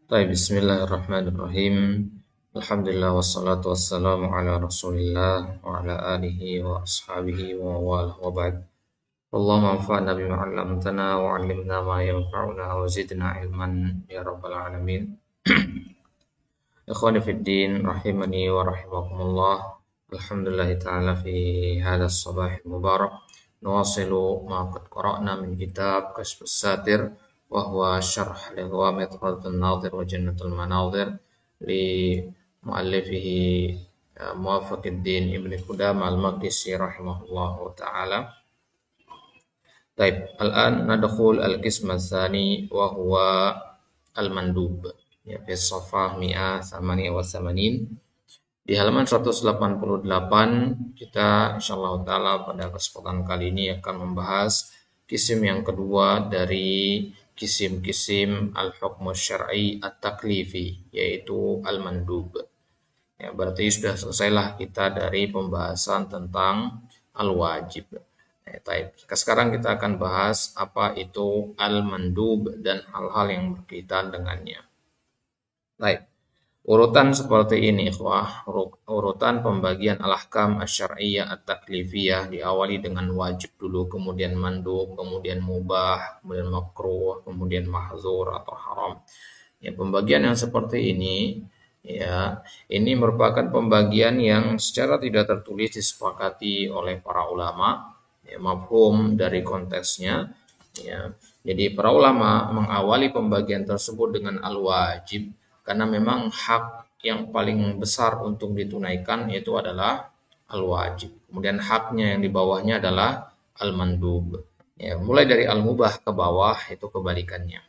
Baik, bismillahirrahmanirrahim. Alhamdulillah wassalatu wassalamu ala Rasulillah wa ala alihi wa ashabihi wa wala wa ba'd. Allahumma anfa'na bima 'allamtana wa 'allimna ma yanfa'una wa zidna ilman ya rabbal alamin. Ikhwani fid din rahimani wa rahimakumullah. Alhamdulillah ta'ala fi hadha as-sabah mubarak. Nuwasilu ma qad qara'na min kitab Kashfus Satir wa huwa syarh li Ghawamid Radul Nadir wa Jannatul Manadhir li muallifihi Muwafaqiddin Ibn Qudamah Al-Maqdisi rahimahullahu ta'ala. Baik, al-an nadkhul al-qism ats-tsani wa huwa al-mandub. Ya, fi shafah 188. Di halaman 188 kita insyaallah taala pada kesempatan kali ini akan membahas kisim yang kedua dari kisim-kisim al-hukm syar'i at-taklifi, yaitu al-mandub. Ya, berarti sudah selesailah kita dari pembahasan tentang al-wajib. Sekarang kita akan bahas apa itu al-mandub dan hal-hal yang berkaitan dengannya. Baik. Urutan seperti ini, ikhwah. Urutan pembagian al-ahkam asy-syar'iyyah at-taklifiyah diawali dengan wajib dulu, kemudian mandub, kemudian mubah, kemudian makruh, kemudian mahzur atau haram. Ya, pembagian yang seperti ini, ya, ini merupakan pembagian yang secara tidak tertulis disepakati oleh para ulama. Ya, mafhum dari konteksnya. Ya. Jadi para ulama mengawali pembagian tersebut dengan al-wajib, karena memang hak yang paling besar untuk ditunaikan itu adalah al-wajib. Kemudian haknya yang di bawahnya adalah al-mandub. Ya, mulai dari al-mubah ke bawah itu kebalikannya.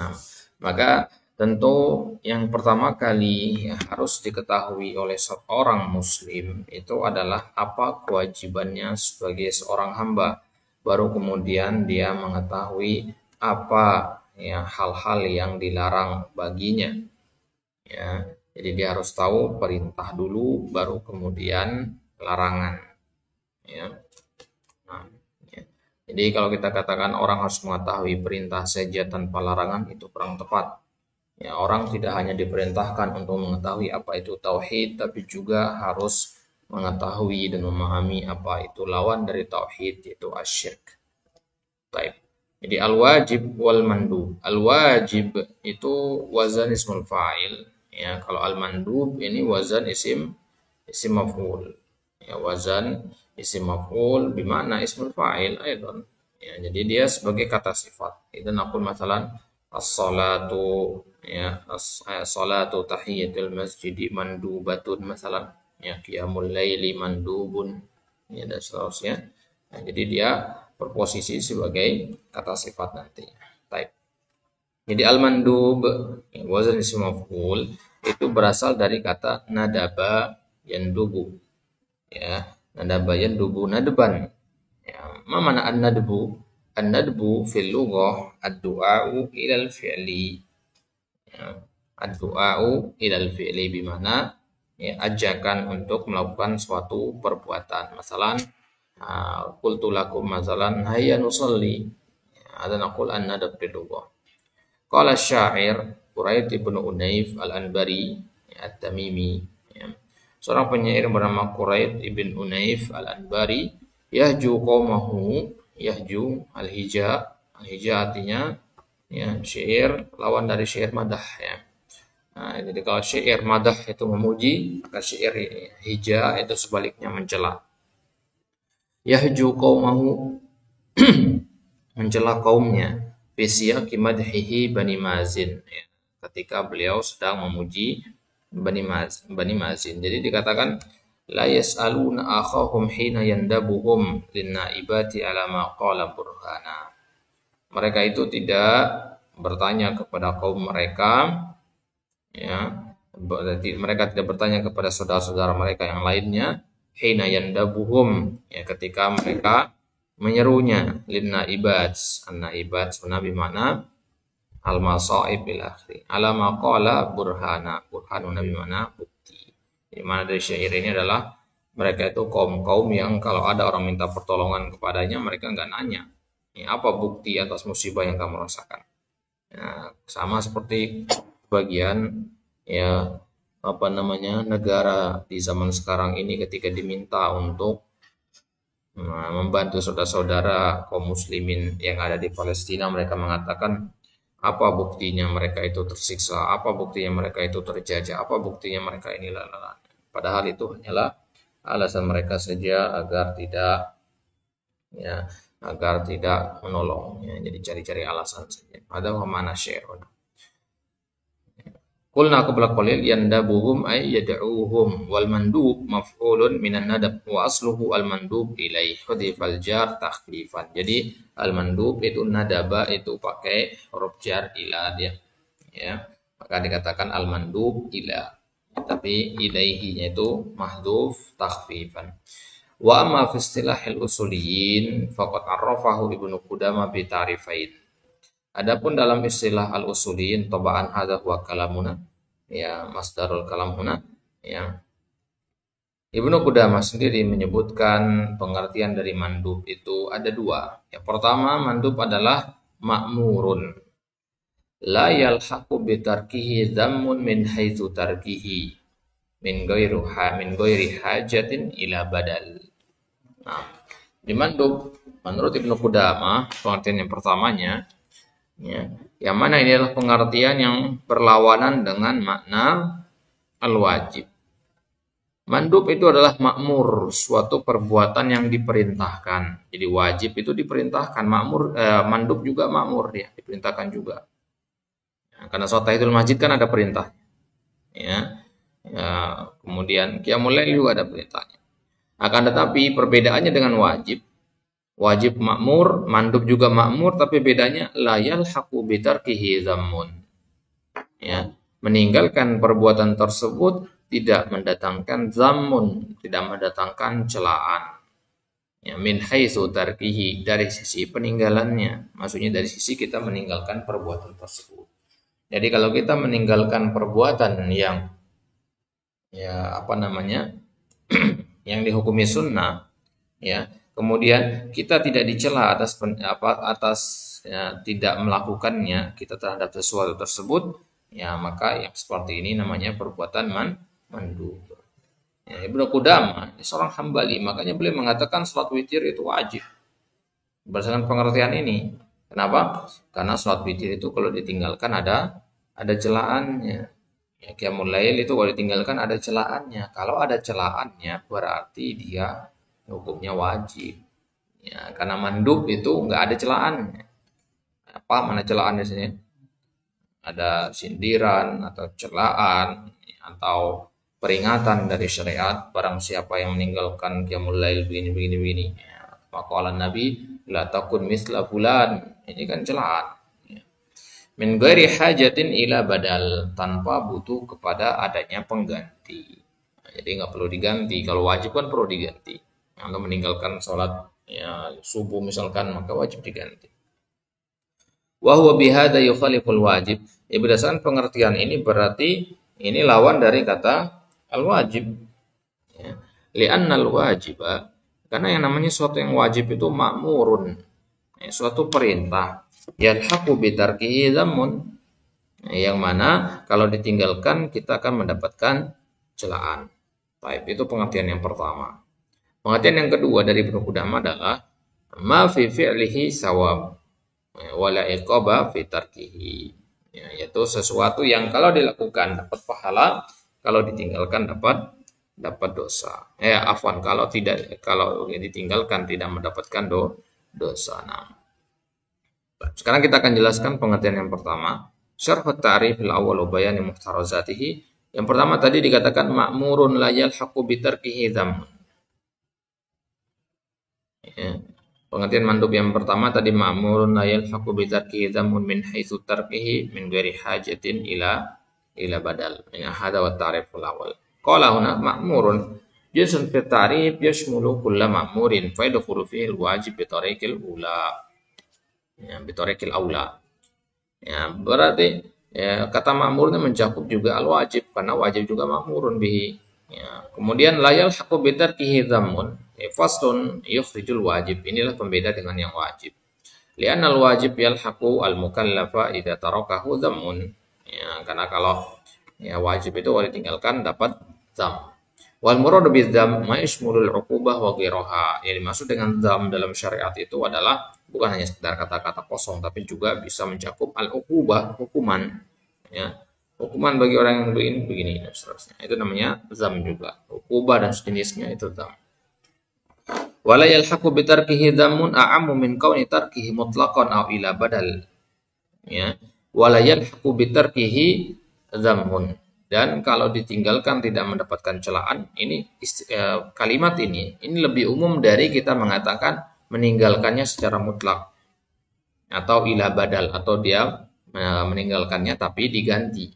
Nah, maka tentu yang pertama kali ya, harus diketahui oleh seorang muslim itu adalah apa kewajibannya sebagai seorang hamba. Baru kemudian dia mengetahui apa ya hal-hal yang dilarang baginya. Ya, jadi dia harus tahu perintah dulu baru kemudian larangan. Ya. Nah, ya. Jadi kalau kita katakan orang harus mengetahui perintah saja tanpa larangan itu kurang tepat. Ya, orang tidak hanya diperintahkan untuk mengetahui apa itu tauhid, tapi juga harus mengetahui dan memahami apa itu lawan dari tauhid, yaitu asyirk. Baik. Jadi al-wajib wal mandub. Al-wajib itu wazan ismul fa'il. Ya, kalau al-mandub ini wazan isim maf'ul. Ya, wazan isim maf'ul bimana ismul fa'il aidan. Ya, jadi dia sebagai kata sifat. Itu naqul masalan as-salatu ya as-salatu tahiyatul masjidi mandubatun masalan. Ya, qiyamul laili mandubun. Ya, dan seterusnya. Nah, jadi dia berposisi sebagai kata sifat nanti. Baik. Jadi al-mandub wazan isim maf'ul itu berasal dari kata nadaba yandubu. Ya, nadaba yandubu nadban. Ya, ma mana an-nadbu? An-nadbu fil lughah ad-du'a'u ilal fi'li. Ya, ad-du'a'u ilal fi'li bimana ya, ajakan untuk melakukan suatu perbuatan. Masalan qultu lakum masalan hayya nusalli. Ada naqul an-nadab fil lughah. Qala syair Quraid ibn Unayf al-Anbari at-Tamimi. Ya. Seorang penyair bernama Quraid ibn Unayf al-Anbari yahju qaumahu, yahju al-hija. Al-hija artinya ya syair lawan dari syair madah ya. Nah, jadi kalau syair madah itu memuji, maka syair hija itu sebaliknya mencela. Yahju qaumahu mencela kaumnya bisiyaqi madhihi Bani Mazin ya, ketika beliau sedang memuji Bani Mazin. Jadi dikatakan la yas'aluna akhahum hina yandabuhum linnaibati ala ma qala burhana. Mereka itu tidak bertanya kepada kaum mereka ya, mereka tidak bertanya kepada saudara-saudara mereka yang lainnya hina yandabuhum ya, ketika mereka menyerunya linnaibat. An-naibat sebenarnya bimana al-masaib bil akhir. Ala maqala burhana. Burhanun bimana bukti. Di mana dari syair ini adalah mereka itu kaum-kaum yang kalau ada orang minta pertolongan kepadanya mereka enggak nanya. Ini apa bukti atas musibah yang kamu rasakan? Nah, sama seperti bagian ya apa namanya negara di zaman sekarang ini ketika diminta untuk membantu saudara-saudara kaum muslimin yang ada di Palestina, mereka mengatakan apa buktinya mereka itu tersiksa, apa buktinya mereka itu terjajah, apa buktinya mereka ini lalala. Padahal itu hanyalah alasan mereka saja ya agar tidak menolong ya, jadi cari-cari alasan saja. Ada mana syai'un. Qulna qabla qalil yandabuhum ay yad'uuhum wal mandub maf'ulun minan nadab wa asluhu al mandub ilaih hudifal jar takhfifan. Jadi al mandub itu nadaba itu pakai huruf jar ila dia. Ya. Maka dikatakan al mandub ila. Tapi ilaihinya itu mahdhuf takhfifan. Wa amma fi istilahil usuliyin faqad arrafahu Ibnu Qudamah bi ta'rifain. Adapun dalam istilah al-usuliyin tabaan hadza wa kalamuna ya masdarul kalam huna ya Ibnu Qudamah sendiri menyebutkan pengertian dari mandub itu ada dua. Yang pertama, mandub adalah ma'murun la yalhaqu bi tarkihi dhammun min haitsu tarkihi min ghairi hajatin ila badal. Nah, di mandub menurut Ibnu Qudamah pengertian yang pertamanya ya, yang mana ini adalah pengertian yang berlawanan dengan makna al-wajib. Mandub itu adalah makmur, suatu perbuatan yang diperintahkan. Jadi wajib itu diperintahkan, mandub juga makmur dia, diperintahkan juga. Ya, karena sholat tahiyatul masjid kan ada perintah. Ya, kemudian qiyamul lail juga ada perintahnya. Akan tetapi perbedaannya dengan wajib. Wajib makmur, mandub juga makmur, tapi bedanya la yalhaqu bi tarkihi dhammun. Ya, meninggalkan perbuatan tersebut tidak mendatangkan dhammun, tidak mendatangkan celaan. Ya, min haitsu tarkihi, dari sisi peninggalannya, maksudnya dari sisi kita meninggalkan perbuatan tersebut. Jadi kalau kita meninggalkan perbuatan yang ya apa namanya yang dihukumi sunnah, ya kemudian kita tidak dicela atas ya, tidak melakukannya kita terhadap sesuatu tersebut, ya maka yang seperti ini namanya perbuatan mandub. Ya, Ibnu Qudamah seorang Hambali, makanya beliau mengatakan salat witir itu wajib. Berdasarkan pengertian ini. Kenapa? Karena salat witir itu kalau ditinggalkan ada celaannya. Ya, qiyamul lail itu kalau ditinggalkan ada celaannya. Kalau ada celaannya berarti dia hukumnya wajib. Ya, karena mandub itu nggak ada celaannya. Apa mana celaan di sini? Ada sindiran atau celaan atau peringatan dari syariat barang siapa yang meninggalkan qiyamul lail begini. Ya, maka Nabi la takun misla fulan. Ini kan celaan. Ya. Min ghairi hajatin ila badal, tanpa butuh kepada adanya pengganti. Nah, jadi nggak perlu diganti. Kalau wajib kan perlu diganti. Anda meninggalkan sholat ya, subuh misalkan, maka wajib diganti. Wa huwa bihadza yukhaliful wajib. Ya, berdasarkan pengertian ini berarti ini lawan dari kata al-wajib. Ya. Li'anna al-wajiba, karena yang namanya suatu yang wajib itu ma'murun. Ya, suatu perintah. Yalhaqu bi tarkihi dhammun. Ya, yang mana kalau ditinggalkan kita akan mendapatkan celaan. Baik, itu pengertian yang pertama. Pengertian yang kedua dari Ibnu Qudamah adalah ma fi fi'lihi sawab wala iqaba fi tarkihi. Ya, yaitu sesuatu yang kalau dilakukan dapat pahala, kalau ditinggalkan dapat dosa. Kalau ditinggalkan tidak mendapatkan dosa. Nah, sekarang kita akan jelaskan pengertian yang pertama. Syarh at-ta'rif al-awwal wa bayan muhtarazatihi. Yang pertama tadi dikatakan ma'murun la yalhaqu bi tarkihi dhammun. Ya. Pengertian mandub yang pertama tadi ma'murun la yalhaqu bi tarkihi dhammun min haitsu tarkihi min ghairi hajatin ila badal. Ini hada wa ta'riful awal. Qala huna ma'murun jinsun fi ta'rif yashmulu kulla ma'murin fa yadkhulu fihi al-wajib bi tariqil ula. Ya, bi tariqil aula. Ya, berarti ya, kata ma'murnya mencakup juga al-wajib karena wajib juga ma'murun bihi. Ya, kemudian la yalhaqu bi tarkihi dhammun faslun yukhrijul wajib. Inilah pembeda dengan yang wajib. Li'anna al-wajib yalhaqu al-mukallafa idza tarakahu dhammun. Ya, karena kalau ya wajib itu kalau ditinggalkan dapat dzam. Wal muradu bidzam ma yashmulul uqubah wa ghairuha. Yang dimaksud dengan dzam dalam syariat itu adalah bukan hanya sekedar kata-kata kosong tapi juga bisa mencakup al uqubah, hukuman. Ya. Hukuman bagi orang yang begini begini dan seterusnya. Itu namanya dzam juga. Uqubah dan sejenisnya itu dzam. Wala yalhaqu bi tarkihi dhammun a'ammu min kauni tarkihi mutlaqan aw ila badal. Ya. Wala yalhaqu bi tarkihi dhammun. Dan kalau ditinggalkan tidak mendapatkan celaan, ini kalimat ini lebih umum dari kita mengatakan meninggalkannya secara mutlak atau ila badal atau dia meninggalkannya tapi diganti.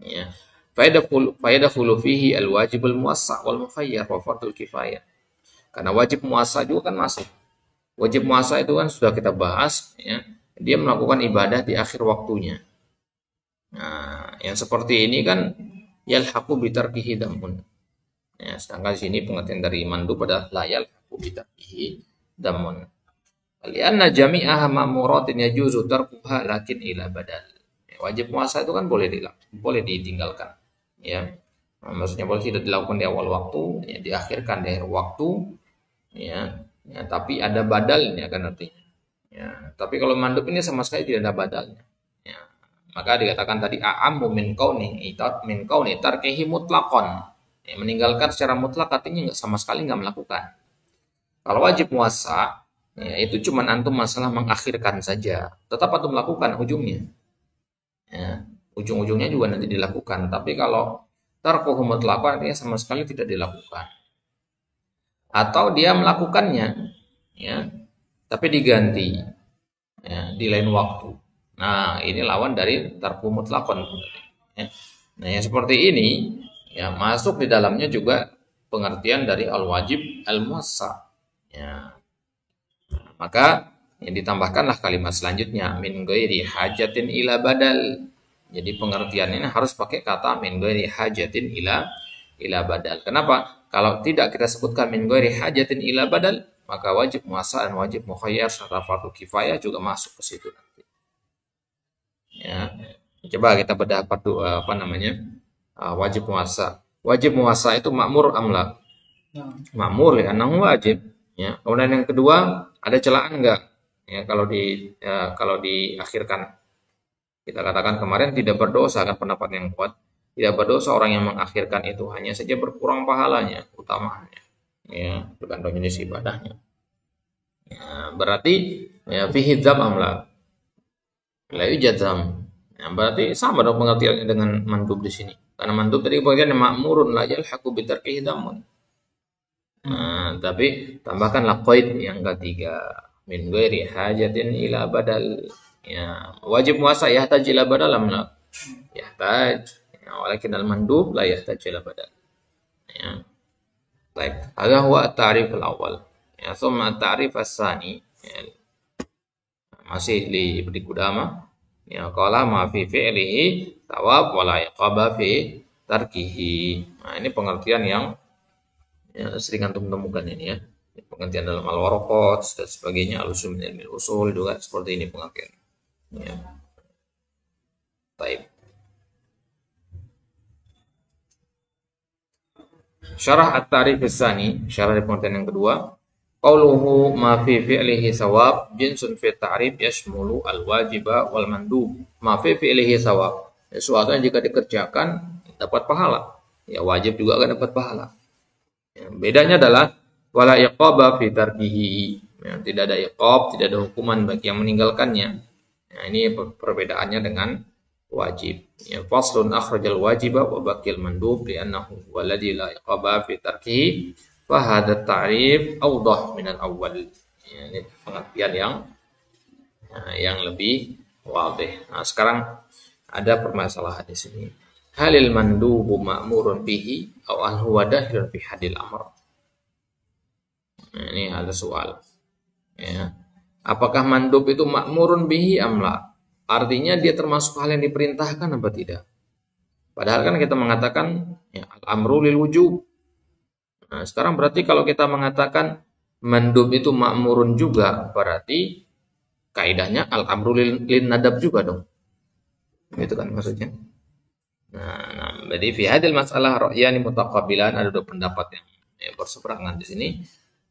Ya. Faidahulu fihi al-wajibul muwassa' wal mukhayyar wa fardul kifayah. Karena wajib muasa juga kan masuk. Wajib muasa itu kan sudah kita bahas, ya. Dia melakukan ibadah di akhir waktunya. Nah, yang seperti ini kan yalhaqu bitarkihi damun. Ya, sedangkan di sini pengertian dari mandub adalah la yalhaqu bitarkihi damun. Lianna jami'aha ma'muratin yajuzu tarkuha lakin ila badal. Ya, wajib puasa itu kan boleh ditinggalkan. Ya. Nah, maksudnya boleh tidak dilakukan di awal waktu, ya, diakhirkan di akhir waktu, ya, ya, tapi ada badalnya kan artinya. Ya, tapi kalau mandub ini sama sekali tidak ada badalnya. Ya, maka dikatakan tadi a'ammu min kauni tarkihi mutlaqan. Ya, meninggalkan secara mutlak artinya sama sekali nggak melakukan. Kalau wajib puasa, ya, itu cuma antum masalah mengakhirkan saja. Tetap antum melakukan ujungnya. Ya, ujung-ujungnya juga nanti dilakukan. Tapi kalau tarkuhu mutlaqan artinya sama sekali tidak dilakukan. Atau dia melakukannya, ya, tapi diganti, ya, di lain waktu. Nah, ini lawan dari tarkuhu mutlaqan. Ya. Nah, yang seperti ini, ya, masuk di dalamnya juga pengertian dari al-wajib al-muwassa. Ya. Maka yang ditambahkanlah kalimat selanjutnya min ghairi hajatin ila badal. Jadi pengertian ini harus pakai kata min ghairi hajatin ila badal. Kenapa? Kalau tidak kita sebutkan min ghairi hajatin ila badal, maka wajib muasa dan wajib mukhayyar serta fardu kifayah juga masuk ke situ nanti. Ya. Coba kita bedah wajib muasa. Wajib muasa itu makmur amla? Makmur ya, karena wajib. Ya. Kemudian yang kedua, ada celaan enggak? Ya, kalau diakhirkan. Kita katakan kemarin tidak berdosa kan pendapat yang kuat. Tidak berdosa orang yang mengakhirkan itu, hanya saja berkurang pahalanya, utamanya. Ya, tergantung jenis ibadahnya. Ya, berarti ya fihi dzam amla. La yujadzam. Ya, berarti sama dong pengertiannya dengan mandub di sini. Karena mandub tadi pengertiannya makmurun la yalhaqu bi tarkihi dzamun. Nah, tapi tambahkanlah qaid yang ketiga min ghairi hajatin ila badal. Ya, wajib puasa yahtaj ila badal amla. Yahtaj. Ya, walakin al-mandub la yahtaj ila badal. Ya. Baik, hadha huwa at-ta'rif al-awwal. Ya, thumma at-ta'rif as-tsani. Ya, masih di Qudama. Ya, qala ma fi fi'lihi thawab wa la iqaba fi tarkihi. Nah, ini pengertian yang ya, sering antum temukan ini ya. Pengertian dalam al-waraqat dan sebagainya, al-usul min ilmi usul juga seperti ini pengertian. Ya. Baik. Syarah at-ta'rif as-tsani, syarah di pengertian yang kedua. Qauluhu ma fi fi'lihi sawab jinsun fi ta'rif yashmulu al-wajiba wal mandub. Ma fi fi'lihi sawab. Sesuatu yang jika dikerjakan dapat pahala. Ya wajib juga akan dapat pahala. Ya, bedanya adalah wala iqaba fi tarkihi. Ya, tidak ada iqab, tidak ada hukuman bagi yang meninggalkannya. Nah, ini perbedaannya dengan wajib. Ya, faslun akhrajal wajiba wa baqil mandub li'annahu walladzi la iqaba fi tarkihi fa hadha ta'rif awdah min al-awwal. Ya, ini pengertian yang lebih wadih. Nah, sekarang ada permasalahan di sini. Halil mandubu ma'murun bihi aw an huwa dakhilun fi hadil amr. Nah, ini ada soal. Ya. Apakah mandub itu makmurun bihi amla? Artinya dia termasuk hal yang diperintahkan apa tidak? Padahal kan kita mengatakan ya, al-amru lil wujub. Nah, sekarang berarti kalau kita mengatakan mandub itu makmurun juga, berarti kaidahnya al-amru lil nadab juga dong. Itu kan maksudnya. Jadi fi hadil masalah ra'yani mutaqabilan, ada dua pendapat yang berseberangan di sini.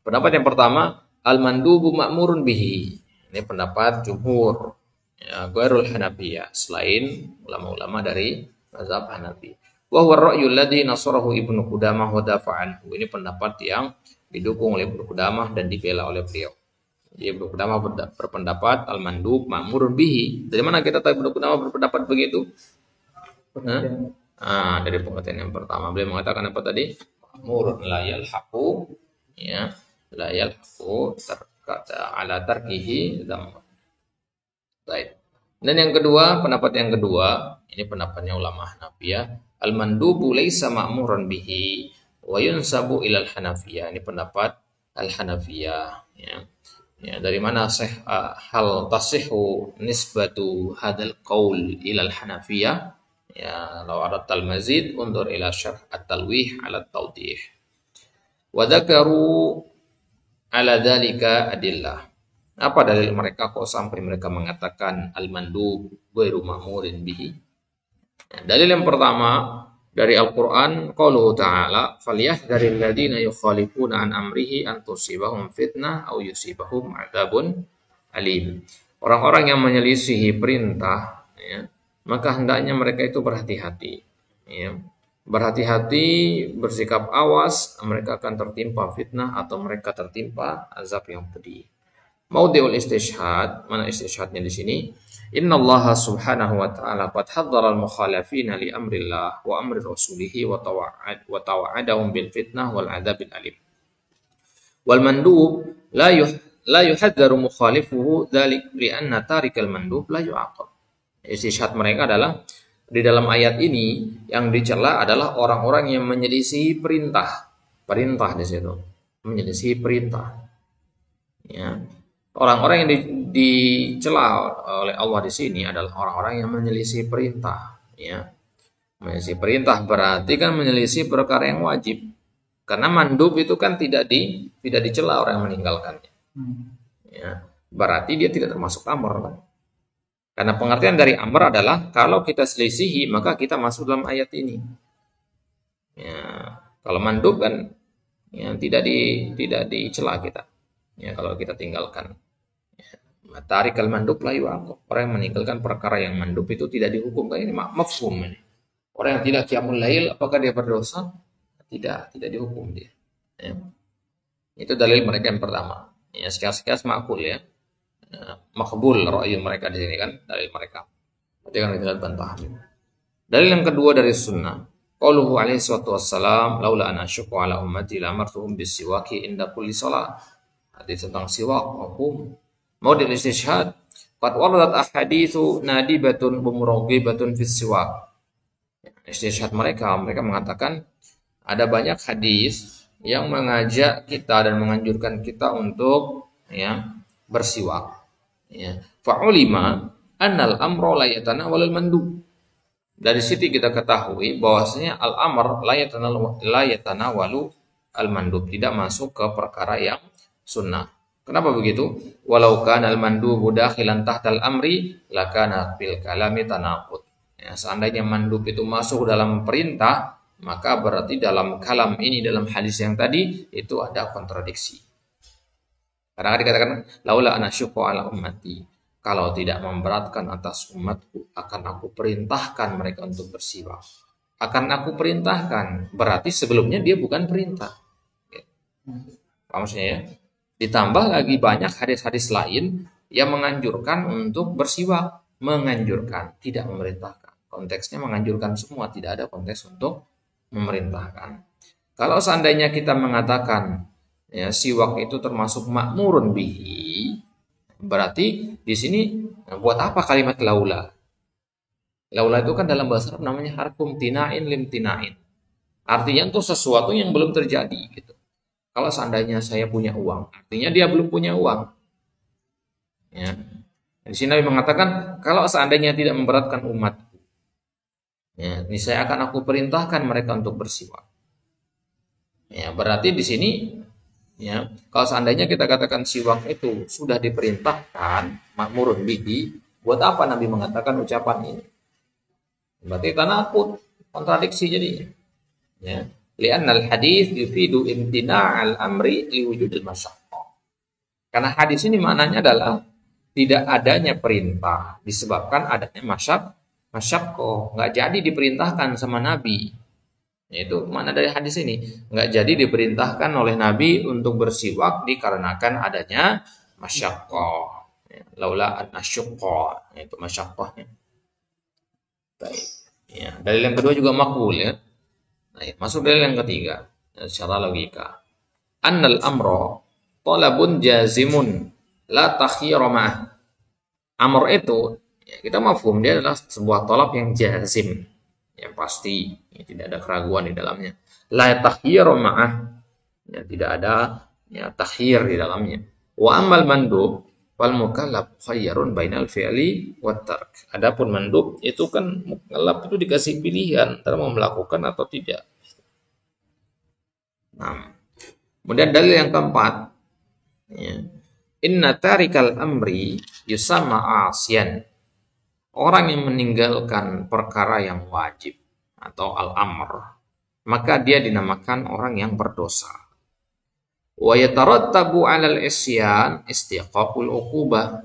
Pendapat yang pertama, al-mandubu ma'murun bihi. Ini pendapat jumhur, ya, ghairul Hanafiyah, selain ulama-ulama dari mazhab Hanafi. Wa huwa ar-ra'yu alladhi nasarahu Ibnu Qudamah wa dafa'a anhu. Ini pendapat yang didukung oleh Ibnu Qudamah dan dibela oleh beliau. Jadi Ibnu Qudamah berpendapat al-mandub ma'murun bihi. Dari mana kita tahu Ibnu Qudamah berpendapat begitu? Dari pengertian yang pertama, beliau mengatakan apa tadi? Ma'murun la yalhaqu, ya, la yalhaqu terkata ala tarkihi dzam. Baik. Dan yang kedua, pendapat yang kedua, ini pendapatnya ulama Hanafiyah, al-mandubu laisa ma'muran bihi wa yunsabu ilal Hanafiyah. Ini pendapat al-Hanafiyah, ya. Ya, dari mana hal tasihu nisbatu hadal qaul ilal Hanafiyah? Ya, law aratta al-mazid undur ila syarh at-talwih ala at-tawdih. Wa dzakaru ala dzalika adillah. Apa dalil mereka kok sampai mereka mengatakan al-mandub ghairu ma'murin bihi? Ya, dalil yang pertama dari Al-Qur'an, qauluhu ta'ala, falyahdharil ladzina yukhalifuna an amrihi an tusibahum fitnah aw yusibahum adzabun alim. Orang-orang yang menyelisihi perintah, ya, maka hendaknya mereka itu berhati-hati, ya. Berhati-hati, bersikap awas, mereka akan tertimpa fitnah atau mereka tertimpa azab yang pedih. Maudhi'ul istishhad, mana istishhadnya di sini? Innallaha subhanahu wa ta'ala qad haddara al-mukhalifina li amrillah wa amri rasulihi wa tawa'adahum bil fitnah wal adzabil alim. Wal mandub la yuhaddaru mukhalifuhu dzalik li anna tarikal mandub la yu'aqab. Istishhad mereka adalah di dalam ayat ini yang dicela adalah orang-orang yang menyelisihi perintah. Perintah di situ, menyelisihi perintah. Ya. Orang-orang yang dicela oleh Allah di sini adalah orang-orang yang menyelisih perintah, ya. Menyelisih perintah berarti kan menyelisih perkara yang wajib. Karena mandub itu kan tidak dicela orang yang meninggalkannya. Ya. Berarti dia tidak termasuk amr, kan? Karena pengertian dari amr adalah kalau kita selisihi maka kita masuk dalam ayat ini. Ya. Kalau mandub kan ya, tidak dicela kita. Ya, kalau kita tinggalkan. Tarikal mandub la yu'aqab. Orang yang meninggalkan perkara yang mandub itu tidak dihukum. Ini mafhum ini. Orang yang tidak qiyamul lail apakah dia berdosa? Tidak dihukum dia. Ya. Itu dalil mereka yang pertama. Ya, sekilas makbul, ya. Makbul ra'yu mereka di sini, kan, dalil mereka. Berarti kan kita bantah. Dalil yang kedua dari sunnah. Qauluhu alaihi salatu wassalam, laula an asyqa ala ummati la amartuhum bisiwaki inda kulli shalah. Hadis tentang siwak mafhum. Maudhi'ul istishhad, qad waradat ahaditsu nadibatun bumuraghibatun fis siwak. Istishhad mereka mengatakan ada banyak hadis yang mengajak kita dan menganjurkan kita untuk, ya, bersiwak. Ya. Fa'ulima annal amra la yatanawalul mandub. Dari situ kita ketahui bahwasanya al-amr la yatanawalu al-mandub, tidak masuk ke perkara yang sunnah. Kenapa begitu? Walau kana al-mandubu dakhilan tahtal amri lakana bil kalami tanaqud. Ya, seandainya mandub itu masuk dalam perintah, maka berarti dalam kalam ini, dalam hadis yang tadi itu ada kontradiksi. Karena dikatakan laula anasyqa ala ummati, kalau tidak memberatkan atas umatku akan aku perintahkan mereka untuk bersiwak. Akan aku perintahkan, berarti sebelumnya dia bukan perintah. Apa maksudnya, ya? Ditambah lagi banyak hadis-hadis lain yang menganjurkan untuk bersiwak, menganjurkan, tidak memerintahkan. Konteksnya menganjurkan semua, tidak ada konteks untuk memerintahkan. Kalau seandainya kita mengatakan, ya, siwak itu termasuk makmurun bihi, berarti di sini buat apa kalimat laula? Laula itu kan dalam bahasa Arab namanya harfum tina'in limtina'in. Artinya itu sesuatu yang belum terjadi, gitu. Kalau seandainya saya punya uang, artinya dia belum punya uang. Ya. Di sini Nabi mengatakan, kalau seandainya tidak memberatkan umatku, ya, ini saya akan aku perintahkan mereka untuk bersiwak. Ya, berarti di sini, ya, kalau seandainya kita katakan siwak itu sudah diperintahkan, makmurun bihi, buat apa Nabi mengatakan ucapan ini? Berarti tanakut. kontradiksi jadinya. Ya. Li'anna al-hadis yufidu imtina'al amri liwujudil masyaqqah. Karena hadis ini maknanya adalah tidak adanya perintah disebabkan adanya masyaqqah. Nggak jadi diperintahkan sama Nabi. Itu makna dari hadis ini. Nggak jadi diperintahkan oleh Nabi untuk bersiwak dikarenakan adanya masyaqqah. Laula an-nasyaqqa, itu masyaqqahnya. Baik. Ya, dalil yang kedua juga makbul ya. Nah, masuk dalil yang ketiga secara logika. Annal amra talabun jazimun la takhyira ma'ah. Amr itu ya, kita mafhum dia adalah sebuah talab yang jazim, yang pasti, ya, tidak ada keraguan di dalamnya. La takhyira ma'ah, ya, tidak ada ya takhyir di dalamnya. Wa ammal mandub wal mukallaf khayyarun bainal fi'li wat tark. Adapun mandub itu kan mukallaf itu dikasih pilihan antara mau melakukan atau tidak. Nah, kemudian dalil yang keempat, ya, inna tarikal amri yusamma asyan. Orang yang meninggalkan perkara yang wajib atau al-amr, maka dia dinamakan orang yang berdosa. Wa yatarattabu 'alal isyan istiqaqul uqubah.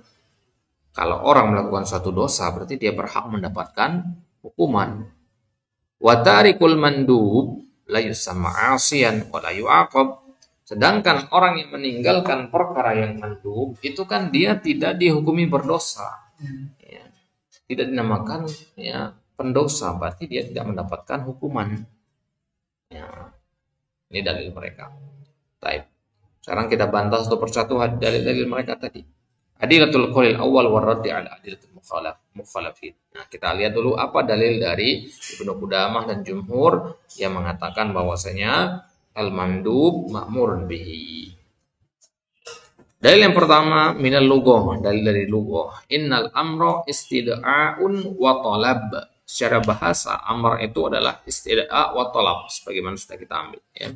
Kalau orang melakukan suatu dosa berarti dia berhak mendapatkan hukuman. Wa tarikul mandub la yusamma 'asiyan wa la yu'aqab. Sedangkan orang yang meninggalkan perkara yang mandub itu kan dia tidak dihukumi berdosa. Ya. Tidak dinamakan ya pendosa, berarti dia tidak mendapatkan hukuman. Ya. Ini dalil mereka. Baik. Sekarang kita bantah satu persatu dalil-dalil mereka tadi. Adilatul qaulil awal warraddi ala adilatul mukhalafin. Nah, kita lihat dulu apa dalil dari Ibnu Qudamah dan jumhur yang mengatakan bahwasanya al-mandub ma'murun bihi. Dalil yang pertama minal lughah, dalil dari lughah. Innal amra istida'un wa talab. Secara bahasa amr itu adalah istida'a wa talab sebagaimana sudah kita ambil ya.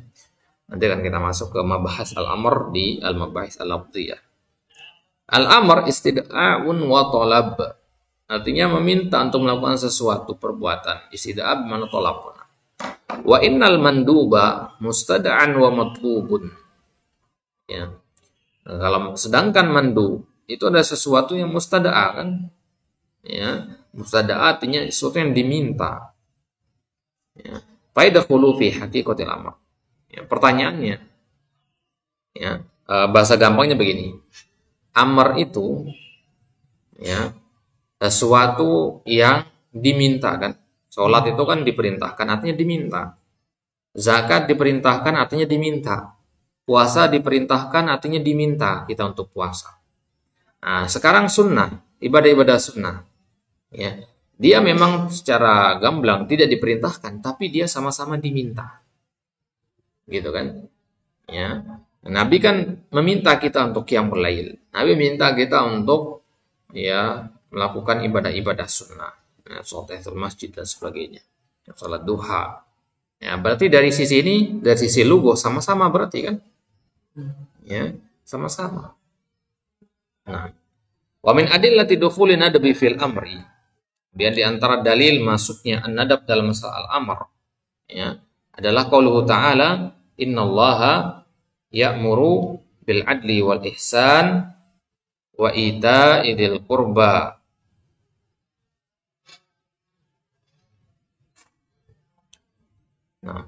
Nanti akan kita masuk ke mabahas al-amr di al-mabahis al-lafziyah. Al-amr istida'un wa talab. Artinya meminta untuk melakukan sesuatu perbuatan. Istida'a bermakna talab. Wa innal manduba mustada'an wa matlubun. Ya. Nah, kalau sedangkan mandub itu ada sesuatu yang mustada'a kan? Ya, mustada'a artinya sesuatu yang diminta. Ya. Faidahulu fi haqiqatil amr. Ya, pertanyaannya, ya, bahasa gampangnya begini, amr itu, ya, sesuatu yang diminta kan. Sholat itu kan diperintahkan, artinya diminta. Zakat diperintahkan, artinya diminta. Puasa diperintahkan, artinya diminta kita untuk puasa. Nah, sekarang sunnah, ibadah-ibadah sunnah, ya, dia memang secara gamblang tidak diperintahkan, tapi dia sama-sama diminta. Gitu kan, ya. Nabi kan meminta kita untuk qiyamul lail. Nabi minta kita untuk ya melakukan ibadah-ibadah sunnah, ya, sholat tahiyatul masjid dan sebagainya, sholat duha. Ya, berarti dari sisi ini, dari sisi lugo sama-sama berarti kan, ya sama-sama. Nah, wa min adillati dukhulin nadbi fil amri. Kemudian di antara dalil masuknya an-nadab dalam masalah al-amr, ya, adalah qauluhu ta'ala innallaha ya'muru bil adli wal ihsan wa ita'i dzil qurba. Nah,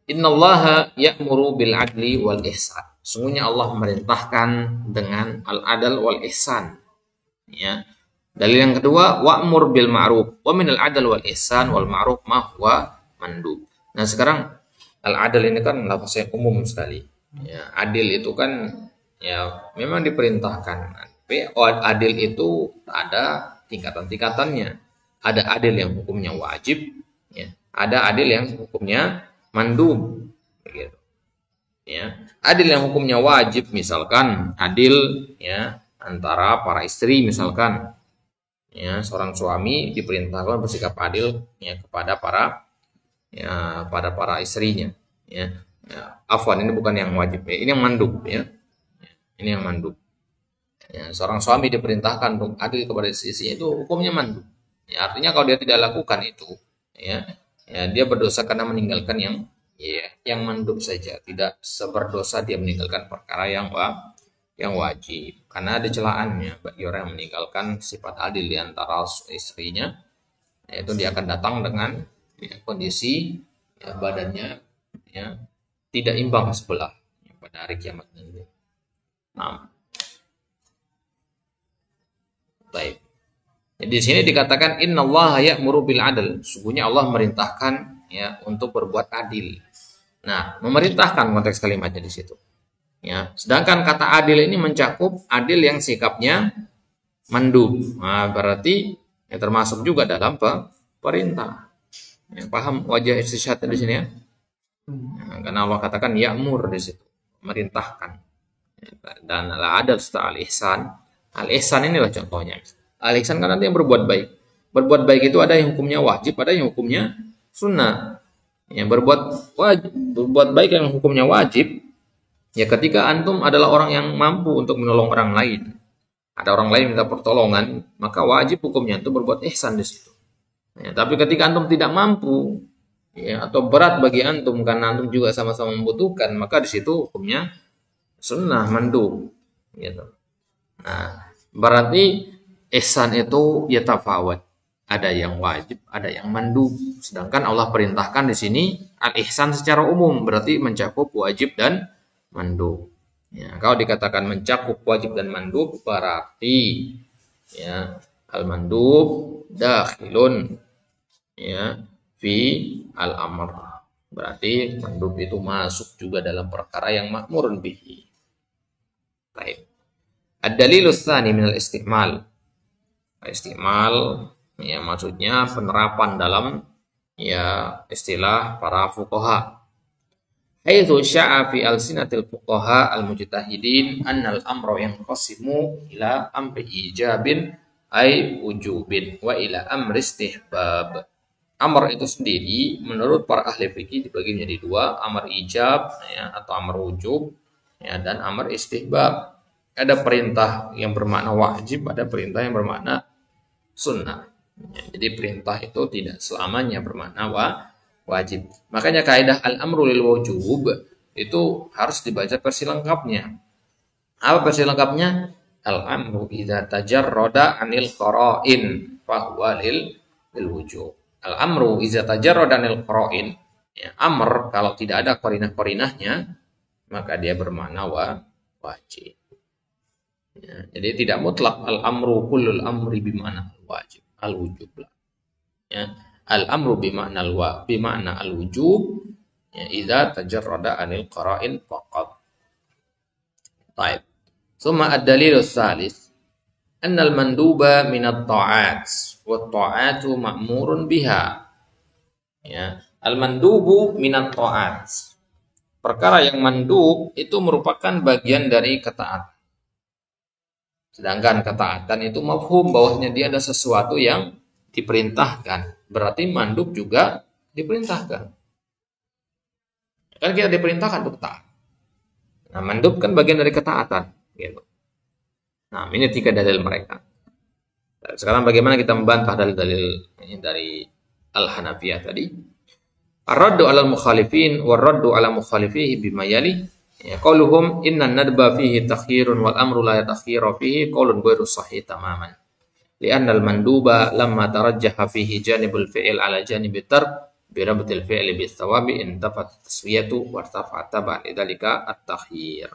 innallaha ya'muru bil adli wal ihsan. Sungguhnya Allah memerintahkan dengan al-adl wal ihsan. Ya. Dalil yang kedua, wa'mur bil ma'ruf. Wa minal adl wal ihsan wal ma'ruf ma huwa mandub. Nah, sekarang al-adl ini kan lafaz yang umum sekali. Ya, adil itu kan ya memang diperintahkan. Tapi adil itu ada tingkatan-tingkatannya. Ada adil yang hukumnya wajib, ya. Ada adil yang hukumnya mandub, begitu. Ya, adil yang hukumnya wajib misalkan adil ya antara para istri misalkan. Ya, seorang suami diperintahkan bersikap adil ya kepada para istrinya, ya. Ya, afwan, ini bukan yang wajib ya, ini yang mandub ya. Ini yang mandub. Ya, seorang suami diperintahkan untuk adil kepada istrinya itu hukumnya mandub. Ya, artinya kalau dia tidak lakukan itu, ya Ya, dia berdosa karena meninggalkan yang mandub saja, tidak seberdosa dia meninggalkan perkara yang wajib. Karena ada celaannya bagi orang yang meninggalkan sifat adil di antara istrinya, yaitu dia akan datang dengan kondisi badannya tidak imbang sebelah pada hari kiamat nanti. Nah, baik. Jadi di sini dikatakan innallaha ya'muru bil adl. Sungguhnya Allah merintahkan untuk berbuat adil. Nah, memerintahkan konteks kalimatnya di situ. Ya, sedangkan kata adil ini mencakup adil yang sikapnya mandub. Nah, berarti termasuk juga dalam perintah. Ya, paham wajah istisyhad di sini ya? Nah, karena Allah katakan ya'mur di situ, merintahkan. Dan al-adl serta al-ihsan. Al-ihsan inilah contohnya. Al-ihsan kan nanti yang berbuat baik. Berbuat baik itu ada yang hukumnya wajib, ada yang hukumnya sunnah. Yang berbuat baik yang hukumnya wajib, ya ketika antum adalah orang yang mampu untuk menolong orang lain. Ada orang lain minta pertolongan, maka wajib hukumnya itu berbuat ihsan di situ. Ya, tapi ketika antum tidak mampu, atau berat bagi antum karena antum juga sama-sama membutuhkan, maka di situ hukumnya sunnah mandub. Gitu. Nah, berarti ihsan itu yatafawat. Ada yang wajib, ada yang mandub. Sedangkan Allah perintahkan di sini al-ihsan secara umum, berarti mencakup wajib dan mandub. Ya, kalau dikatakan mencakup wajib dan mandub, berarti al-mandub dakhilun fi al-amr. Berarti mandub itu masuk juga dalam perkara yang ma'murun bihi. Baik. Ad-dalilus tsani min al-istimal. Istimal maksudnya penerapan dalam istilah para fuqaha. Haitsu sya'a fi alsinatil fuqaha al-mujtahidin annal amra yanqasimu ila amri ijabin ay wujubin wa ila amri istihbab. Amr itu sendiri menurut para ahli fikih dibagi menjadi dua, amr ijab atau amr wujub dan amr istihbab. Ada perintah yang bermakna wajib, ada perintah yang bermakna sunnah. Jadi perintah itu tidak selamanya bermakna wajib. Makanya kaidah al-amru lil wujub itu harus dibaca versi lengkapnya. Apa versi lengkapnya? Al-amru idza tajarrada 'anil qara'in fa huwa lil wujub. Al-amru idza tajarrada 'anil qara'in. Amr kalau tidak ada qarinah-qarinahnya maka dia bermakna wajib. Jadi tidak mutlak al-amru kullul amri bima'na al-wajib, al-wujub. Al-amru bima'na al-wujub idza tajarrada 'anil qara'in faqat. Baik. Tsumma ad-dalilus tsalits annal manduba min at-ta'at wa at-ta'atu ma'murun biha. Al-mandubu min at-ta'at. Perkara yang mandub itu merupakan bagian dari ketaatan. Sedangkan ketaatan itu mafhum bahwasanya dia ada sesuatu yang diperintahkan. Berarti mandub juga diperintahkan. Kan kita diperintahkan untuk taat. Nah, mandub kan bagian dari ketaatan. Gitu. Nah, ini 3 dalil mereka. Sekarang bagaimana kita membantah dalil-dalil dari Al-Hanafiyah tadi? Ar-raddu 'alal mukhalifin war-raddu 'ala mukhalifihi bima yali. Qauluhum innan nadba fihi takhirun wal amru la yatakhira fihi qaulun ghairu sahih tamaman. Li'anna al-manduba lamma tarajjaha fihi janibul fi'il 'ala janibi tark bi rabtil fi'li bis thawabi intafat taswiyatu wa irtafa'at taban lidzalika at-takhir.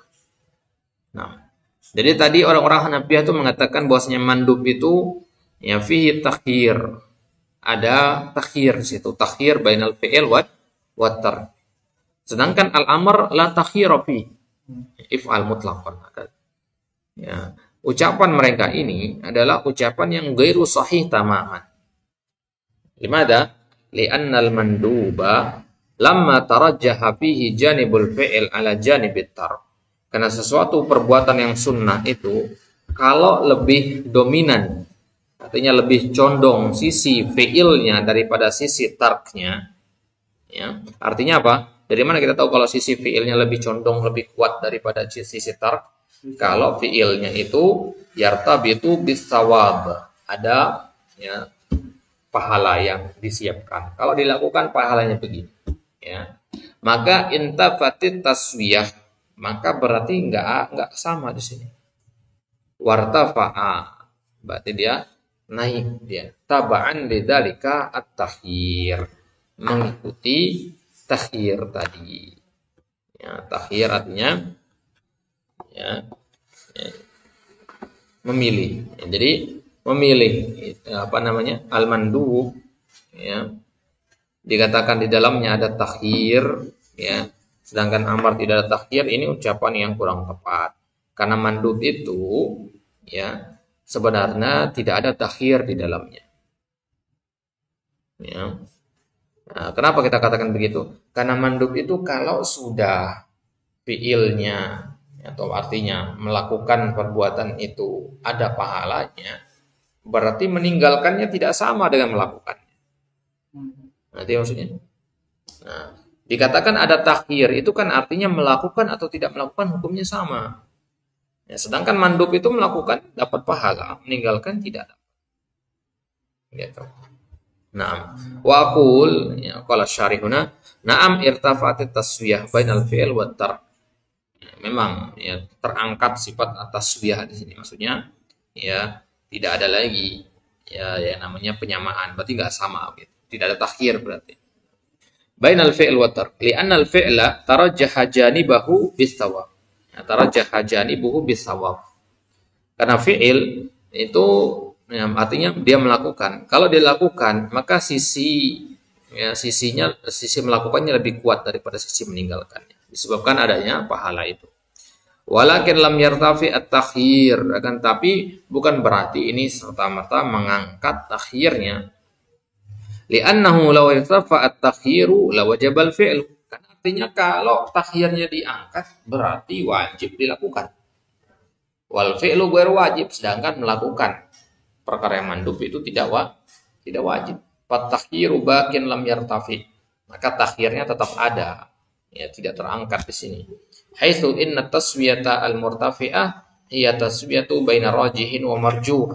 Nah, jadi tadi orang-orang Hanafiyah itu mengatakan bahwasanya mandub itu fihi takhir. Ada takhir situ, takhir bainal fi'il wa tark. Sedangkan al-amr la takhira fi if'al mutlaqan. Ucapan mereka ini adalah ucapan yang ghairu sahih tamaman. Limada? Li'anna al-manduba lamma tarajjaha fihi janibul fi'il ala janibit tark. Karena sesuatu perbuatan yang sunnah itu kalau lebih dominan, artinya lebih condong sisi fi'ilnya daripada sisi tarknya, artinya apa? Dari mana kita tahu kalau sisi fi'ilnya lebih condong, lebih kuat daripada sisi tark? Kalau fi'ilnya itu yartabitu bis sawab, ada pahala yang disiapkan. Kalau dilakukan pahalanya begini, ya. Maka intafatit taswiyah, maka berarti enggak sama di sini. Wartafa'a, berarti dia naik dia. Taba'an lidzalika at-takhir, mengikuti takhir tadi. Ya, takhir artinya ya, memilih. Ya, jadi memilih apa namanya? Al-mandu, ya. Dikatakan di dalamnya ada takhir, ya. Sedangkan amar tidak ada takhir, ini ucapan yang kurang tepat. Karena mandub itu ya sebenarnya tidak ada takhir di dalamnya. Ya. Nah, kenapa kita katakan begitu? Karena mandub itu kalau sudah fiilnya atau artinya melakukan perbuatan itu ada pahalanya, berarti meninggalkannya tidak sama dengan melakukannya. Nanti maksudnya. Nah, dikatakan ada takhir itu kan artinya melakukan atau tidak melakukan hukumnya sama. Ya, sedangkan mandub itu melakukan dapat pahala, meninggalkan tidak dapat. Gitu. Naam. Wa aqul ya qala syarihuna, na'am irtafa'at taswiyah bainal fi'il wa tark. Ya, memang ya terangkat sifat taswiyah di sini, maksudnya ya tidak ada lagi ya yang namanya penyamaan, berarti enggak sama gitu. Tidak ada takhir berarti. Bainal fi'il wa tark. Li'anna al-fi'la tarajjaha janibahu bis-sawab. Ya, tarajjaha janibuhu bis-sawab. Karena fi'il itu ya, artinya dia melakukan. Kalau dia lakukan, maka sisi melakukannya lebih kuat daripada sisi meninggalkannya. Disebabkan adanya pahala itu. Walakin lam yartafi at-takhir, akan tapi bukan berarti ini serta-merta mengangkat takhirnya. Li'annahu law irtafa at-takhiru lawajaba al-fi'l. Kan artinya kalau takhirnya diangkat berarti wajib dilakukan. Wal fi'lu ghairu wajib, sedangkan melakukan perkara yang mandub itu tidak wajib. Fatakhiru bakin lam yartafi, maka takhirnya tetap ada, ya tidak terangkat di sini. Haitsu inna taswiyata al-murtafi'ah hiya taswiyatu baina rajihin wa marjuh.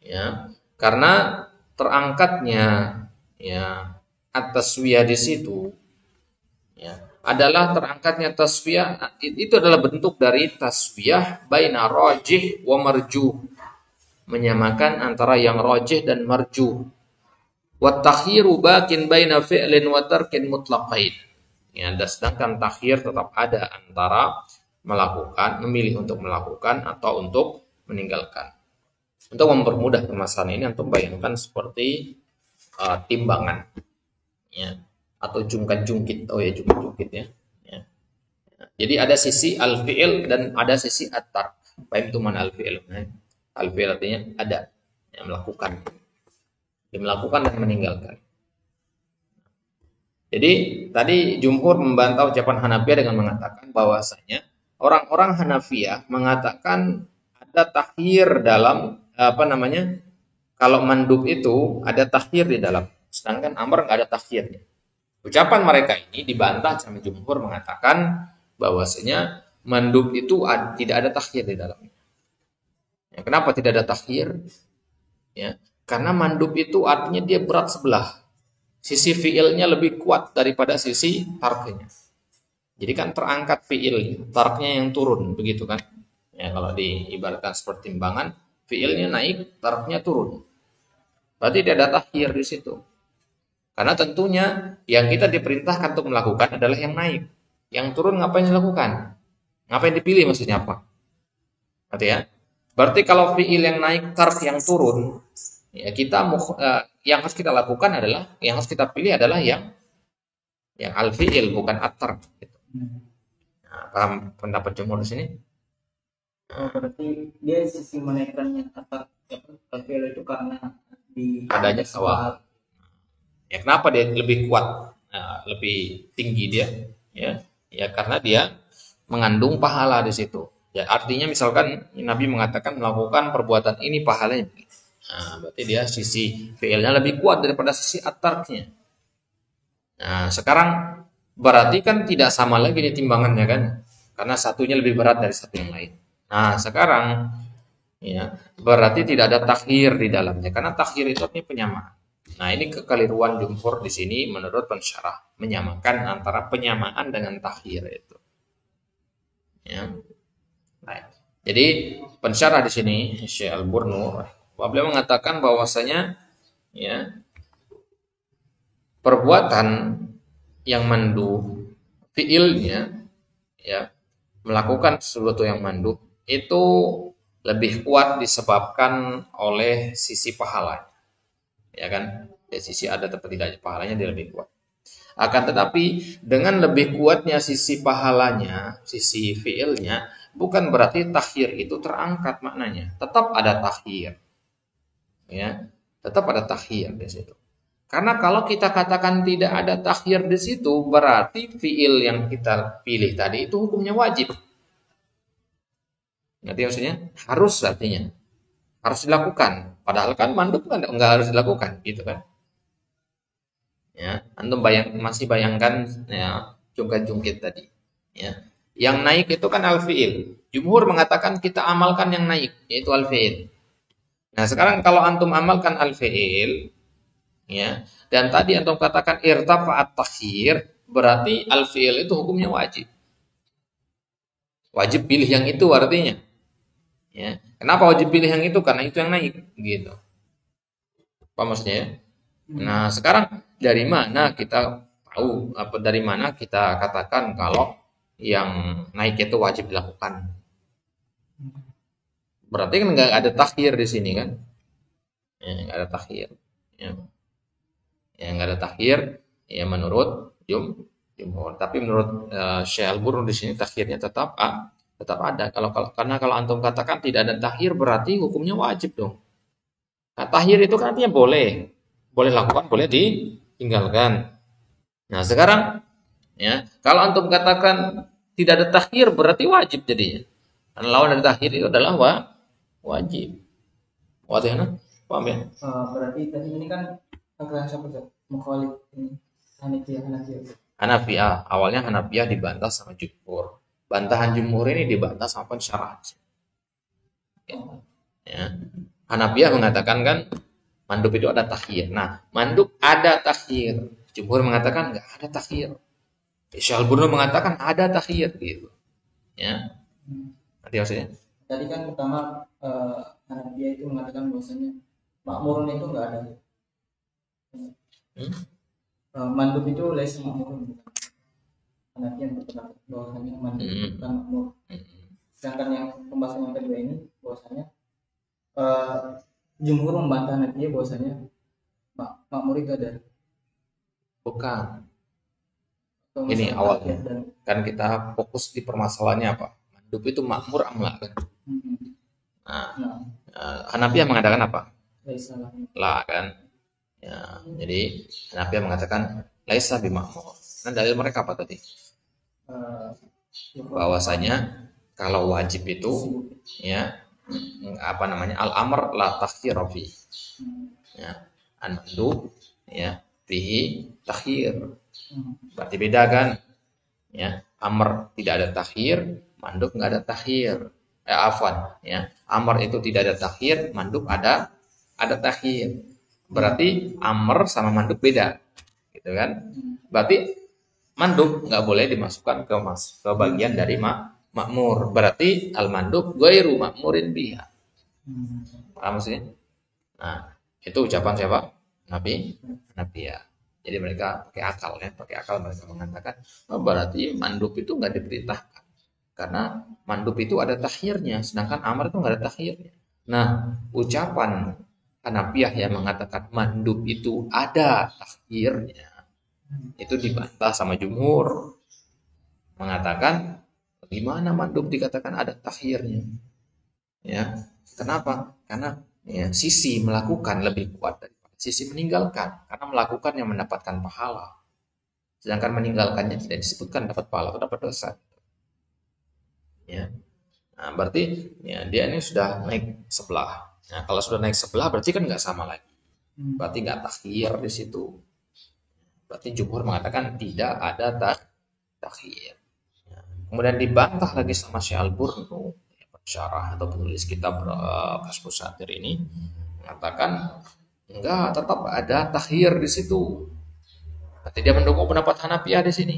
Ya, karena terangkatnya ya at-taswiyah di situ ya adalah terangkatnya taswiyah itu adalah bentuk dari taswiyah baina rajih wa marjuh, menyamakan antara yang rajih dan marjuh. Wa takhiru bakin baina fi'lin wa tarkin mutlaqain. Ya, sedangkan takhir tetap ada antara memilih untuk melakukan atau untuk meninggalkan. Untuk mempermudah permasalahan ini, untuk bayangkan seperti timbangan, ya, atau jungkat-jungkit, jungkit-jungkit ya. Ya. Jadi ada sisi al-fi'il dan ada sisi at-tark. Baik itu mana al-fi'il? Al-fi'il artinya ada, yang melakukan. Dia melakukan dan meninggalkan. Jadi tadi jumhur membantah ucapan Hanafiyah dengan mengatakan bahwasanya orang-orang Hanafiyah mengatakan ada takhir dalam kalau mandub itu ada takhir di dalam, sedangkan amr nggak ada takhirnya. Ucapan mereka ini dibantah sama jumhur mengatakan bahwasanya mandub itu tidak ada takhir di dalamnya. Ya, kenapa tidak ada takhir? Ya, karena mandub itu artinya dia berat sebelah. Sisi fiilnya lebih kuat daripada sisi tarknya. Jadi kan terangkat fiil, tarknya yang turun, begitu kan? Ya, kalau diibaratkan seperti timbangan, fiilnya naik, tarknya turun. Berarti tidak ada takhir di situ. Karena tentunya yang kita diperintahkan untuk melakukan adalah yang naik. Yang turun ngapain dilakukan? Ngapain dipilih maksudnya apa? Berarti ya? Berarti kalau fiil yang naik, tark yang turun, ya yang harus kita lakukan adalah, yang harus kita pilih adalah yang al-fiil, bukan at-tark. Gitu. Nah, paham pendapat jumhur di sini? Berarti dia sisi menaikkannya al-fiil itu karena adanya sawab. Ya kenapa dia lebih kuat, lebih tinggi dia? Ya karena dia mengandung pahala di situ. Ya artinya misalkan Nabi mengatakan melakukan perbuatan ini pahalanya. Nah, berarti dia sisi fiilnya lebih kuat daripada sisi at-tarknya. Nah, sekarang berarti kan tidak sama lagi di timbangannya kan? Karena satunya lebih berat dari satu yang lain. Nah, sekarang ya berarti tidak ada takhir di dalamnya, karena takhir itu artinya penyamaan. Nah, ini kekeliruan jumhur di sini menurut pensyarah, menyamakan antara penyamaan dengan takhir itu. Ya. Nah, jadi pensyarah di sini Syekh Al-Burnu beliau mengatakan bahwasanya ya perbuatan yang mandu fiilnya ya melakukan sesuatu yang mandub itu lebih kuat disebabkan oleh sisi pahalanya, ya kan? Dari sisi ada atau tidaknya pahalanya dia lebih kuat. Akan tetapi dengan lebih kuatnya sisi pahalanya, sisi fiilnya, bukan berarti takhir itu terangkat maknanya. Tetap ada takhir, ya, tetap ada takhir di situ. Karena kalau kita katakan tidak ada takhir di situ, berarti fiil yang kita pilih tadi itu hukumnya wajib. Ngerti maksudnya? Harus artinya. Harus dilakukan. Padahal kan mandub kan nggak harus dilakukan, gitu kan? Ya, antum masih bayangkan ya jungkit-jungkit tadi. Ya. Yang naik itu kan al-fi'il. Jumhur mengatakan kita amalkan yang naik, yaitu al-fi'il. Nah, sekarang kalau antum amalkan al-fi'il, ya, dan tadi antum katakan irtafa'at takhir, berarti al-fi'il itu hukumnya wajib. Wajib pilih yang itu artinya. Ya. Kenapa wajib pilih yang itu? Karena itu yang naik, gitu. Apa maksudnya ya? Nah, sekarang dari mana kita tahu apa dari mana kita katakan kalau yang naik itu wajib dilakukan? Berarti kan nggak ada takhir di sini kan? Ya, nggak ada takhir. Ya. Ya, nggak ada takhir. Ya menurut jumhur. Tapi menurut Syekh Al-Burnu di sini takhirnya tetap ada. Karena kalau antum katakan tidak ada takhir berarti hukumnya wajib dong. Nah, takhir itu kan artinya boleh lakukan, boleh ditinggalkan. Nah, sekarang ya, kalau antum katakan tidak ada takhir berarti wajib jadinya. Dan lawan dari takhir itu adalah wajib. Wajib ya? Paham ya? Berarti tadi ini kan agak siapa tuh? Mukhalif ini Hanafiyah. Hanafiyah, awalnya Hanafiyah dibantah sama jumhur. Bantahan jumhur ini dibantah sama pensyarah. Ya. Hanafiyah mengatakan kan mandub itu ada takhir. Nah, mandub ada takhir. Jumhur mengatakan nggak ada takhir. Syekh Al-Burnu mengatakan ada takhir gitu. Ya. Nanti maksudnya? Tadi kan pertama Hanafiyah itu mengatakan bahwasanya makmurun itu nggak ada. Mandub itu laisa makmurun. Hanafiyah berpendapat bahwasanya mandub bukan makmur. Sedangkan yang pembahasan yang kedua ini bahwasanya jumhur membantah Hanafiyah bahwasanya makmur itu ada. Bukan. Ini awalnya. Kan kita fokus di permasalahannya apa? Mandub itu makmur amla kan? Nah, Hanafiyah mengatakan apa? Lah kan? Ya, jadi Hanafiyah mengatakan laisa bimakmur. Nah, dalil mereka apa tadi? Bahwasanya kalau wajib itu ya apa namanya al-amr la takhir fi. Ya, an-mandub ya fihi takhir. Berarti beda kan? Ya, amr tidak ada takhir, mandub nggak ada takhir. Afwan, ya. Amr itu tidak ada takhir, mandub ada takhir. Berarti amr sama mandub beda. Gitu kan? Berarti mandub nggak boleh dimasukkan ke bagian dari makmur. Berarti al-mandub ghairu makmurin biha. Paham maksudnya? Nah, itu ucapan siapa? Nabi ya. Jadi mereka pakai akal mereka mengatakan, oh, berarti mandub itu nggak diperintahkan. Karena mandub itu ada takhirnya, sedangkan amar itu nggak ada takhirnya. Nah, ucapan Hanafiyah yang mengatakan mandub itu ada takhirnya, itu dibantah sama jumhur. Mengatakan, gimana mandub dikatakan ada takhirnya? Ya, kenapa? Karena ya, sisi melakukan lebih kuat daripada sisi meninggalkan. Karena melakukan yang mendapatkan pahala. Sedangkan meninggalkannya tidak disebutkan dapat pahala atau dapat dosa. Ya. Nah, berarti ya, dia ini sudah naik sebelah. Nah, kalau sudah naik sebelah berarti kan nggak sama lagi. Berarti nggak takhir di situ. Berarti jumhur mengatakan tidak ada takhir. Ya. Kemudian dibantah lagi sama Syekh Al-Burnu, pensyarah atau penulis kitab Kashfus Satir ini mengatakan Enggak, tetap ada takhir di situ. Berarti dia mendukung pendapat Hanafiyah di sini.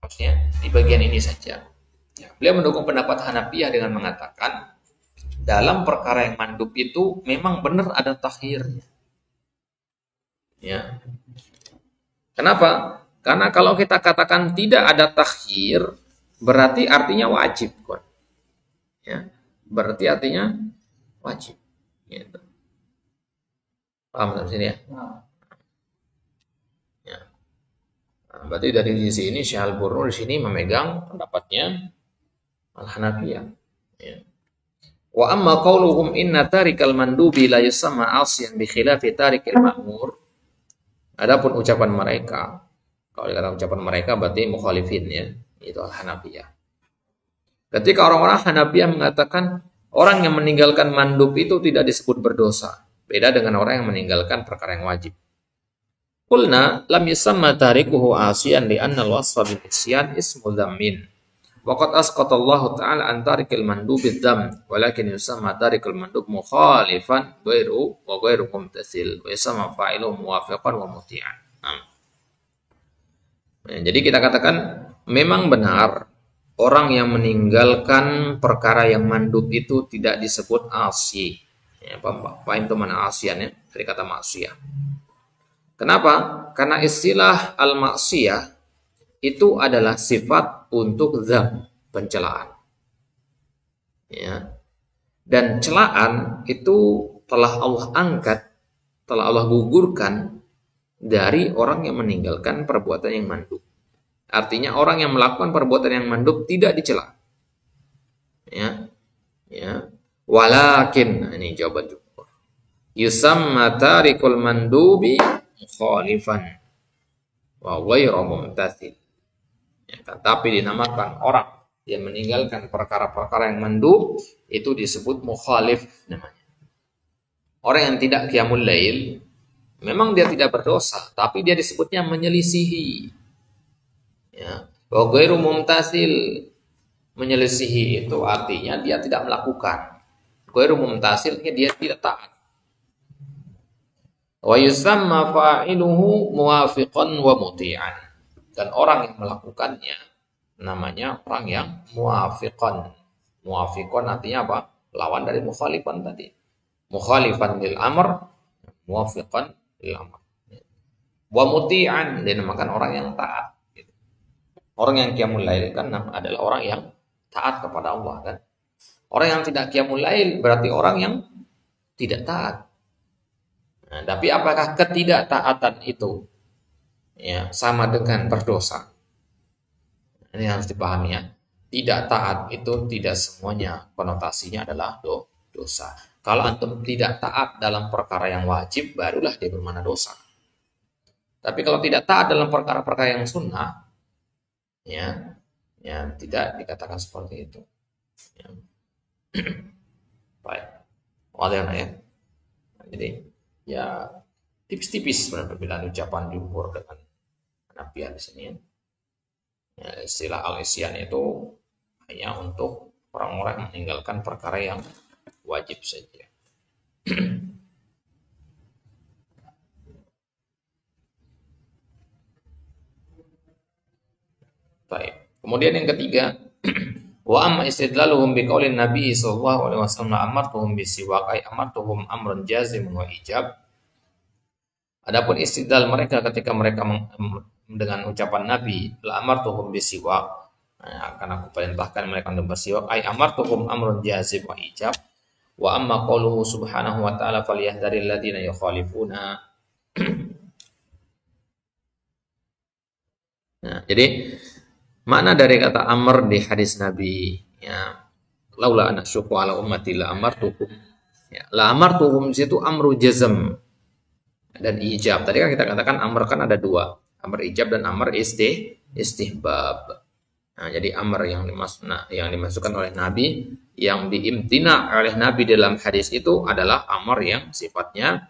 Maksudnya di bagian ini saja. Ya, beliau mendukung pendapat Hanafiyah dengan mengatakan dalam perkara yang mandub itu memang benar ada takhirnya. Ya. Kenapa? Karena kalau kita katakan tidak ada takhir, berarti artinya wajib, kan? Ya, berarti artinya wajib. Gitu. Paham sampai sini ya? Ya. Nah, berarti dari sisi ini Syekh Al-Burnu di sini memegang pendapatnya Al-Hanafiyah. Ya. Wa amma qauluhum inna tarikal mandubi la yusamma 'asiyan bi khilafi tarikil ma'mur. Adapun ucapan mereka, kalau dikatakan ucapan mereka berarti mukhalifin ya, itu Al-Hanafiyah. Ketika orang-orang Hanafiyah mengatakan orang yang meninggalkan mandub itu tidak disebut berdosa. Beda dengan orang yang meninggalkan perkara yang wajib. Qulna lam yusamma tarikuhu 'asiyan li anna al-wasfa bil isyan ismu dhammin. Waqad asqatallahu ta'ala an tarikil mandubi dham, walakin yusamma tarikil mandub mukhalifan ghairu wa ghairu mumtathil, wa yusamma fa'iluhu muwafiqan wa muti'an. Nah, jadi kita katakan memang benar orang yang meninggalkan perkara yang mandub itu tidak disebut asi. Ya, paham itu mana asian ya? Dari kata maksiyah. Kenapa? Karena istilah al-maksiyah itu adalah sifat untuk dzam, pencelaan. Ya. Dan celaan itu telah Allah angkat, telah Allah gugurkan dari orang yang meninggalkan perbuatan yang mandub. Artinya orang yang melakukan perbuatan yang mandub tidak dicela. Ya. Ya. Walakin, ini jawaban jumhur. Yusamma tarikul mandubi mukhalifan wa ghairu mumtathil. Ya, kan? Tapi dinamakan orang yang meninggalkan perkara-perkara yang mandub itu disebut mukhalif namanya. Orang yang tidak qiyamul lail memang dia tidak berdosa, tapi dia disebutnya menyelisihi. Ya, wa ghairu mumtathil, menyelisihi itu artinya dia tidak melakukan. Ghairu mumtathil dia tidak taat. Wa yusamma fa'iluhu muwafiqan wa muti'an. Dan orang yang melakukannya namanya orang yang muwafiqan. Muwafiqan artinya apa? Lawan dari mukhalifan tadi. Mukhalifan lil amr, muwafiqan lil amr. Wa muti'an dinamakan orang yang taat. Orang yang qiyamul lail kan adalah orang yang taat kepada Allah kan. Orang yang tidak qiyamul lail berarti orang yang tidak taat. Nah, tapi apakah ketidaktaatan itu ya sama dengan berdosa? Ini harus dipahami ya. Tidak taat itu tidak semuanya konotasinya adalah dosa. Kalau antum tidak taat dalam perkara yang wajib, barulah dia bermakna dosa. Tapi kalau tidak taat dalam perkara-perkara yang sunnah, ya tidak dikatakan seperti itu. Ya. Baik, wadah ya. Jadi ya tipis-tipis perbedaan ucapan jumhur dengan Hanafiyah di sini. Ya, istilah al-isyan itu hanya untuk orang-orang yang meninggalkan perkara yang wajib saja. Baik. Kemudian yang ketiga, wa amma istidlaluhum biqaulin Nabi sallallahu alaihi wasallam amartuhum bisiwak ay amartuhum amrun jazim wa ijab. Adapun istidlal mereka ketika mereka dengan ucapan Nabi la amartuhum bisiwak, akan aku perintahkan mereka untuk bersiwak ay amartuhum amrun jazim wa ijab. Wa amma qauluhu subhanahu wa ta'ala falyahdharil ladzina yukhalifuna. Nah, jadi makna dari kata amr di hadis Nabi ya laula ana syuqu ala ummati la amartuhum. Ya, la amartuhum situ amru jazm dan ijab. Tadi kan kita katakan amr kan ada dua, amr ijab dan amr istihbab. Nah, jadi amr yang dimasukkan oleh Nabi, yang diimtina oleh Nabi dalam hadis itu adalah amr yang sifatnya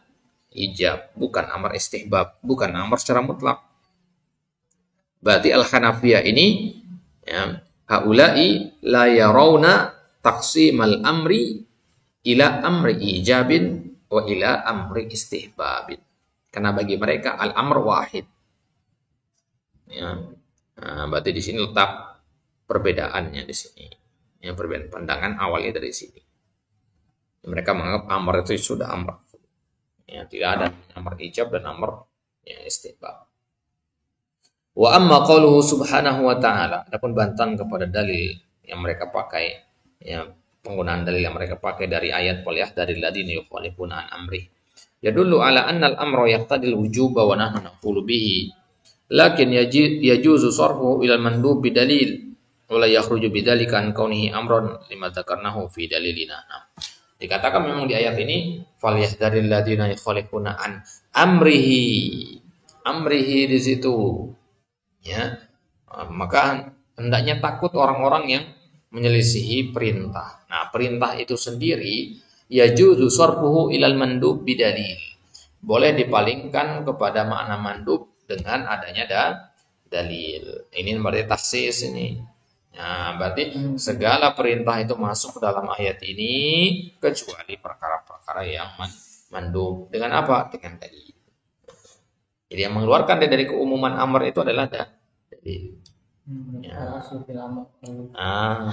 ijab, bukan amr istihbab, bukan amr secara mutlak. Berarti al-Hanafiyah ini ya, haula'i la yarawna taqsimal amri ila amri ijabin wa ila amri istihbabin. Karena bagi mereka al-amr wahid. Ya. Nah, berarti di sini letak perbedaannya di sini. Ya, perbedaan pandangan awalnya dari sini. Mereka menganggap amr itu sudah amr. Ya, tidak ada amr ijab dan amr ya, istihbab. Wa amma qauluhu subhanahu wa ta'ala, adapun bantahan kepada dalil yang mereka pakai, ya, penggunaan dalil yang mereka pakai dari ayat wal yahdharil ladzina yukhalifuna an amrih. Yadullu ala anna al-amra yaqtadil wujuba wa nahnu naqulu bihi. Lakin yajuzu sarfuhu ila al-mandub bidalil wa la yakhruju bidzalika an kaunihi amran lima dzakarnahu fi dalilina. Nah, dikatakan memang di ayat ini fal yahdharil ladzina yukhalifuna an amrihi. Amrihi di situ, ya, maka hendaknya takut orang-orang yang menyelisihi perintah. Nah, perintah itu sendiri yajuzu sarfuhu ilal mandub bidalil. Boleh dipalingkan kepada makna mandub dengan adanya dalil. Ini berarti taksis ini. Nah, berarti segala perintah itu masuk ke dalam ayat ini kecuali perkara-perkara yang mandub. Dengan apa? Dengan dalil. Jadi yang mengeluarkan dari keumuman amr itu adalah dalil. Ya. Nah,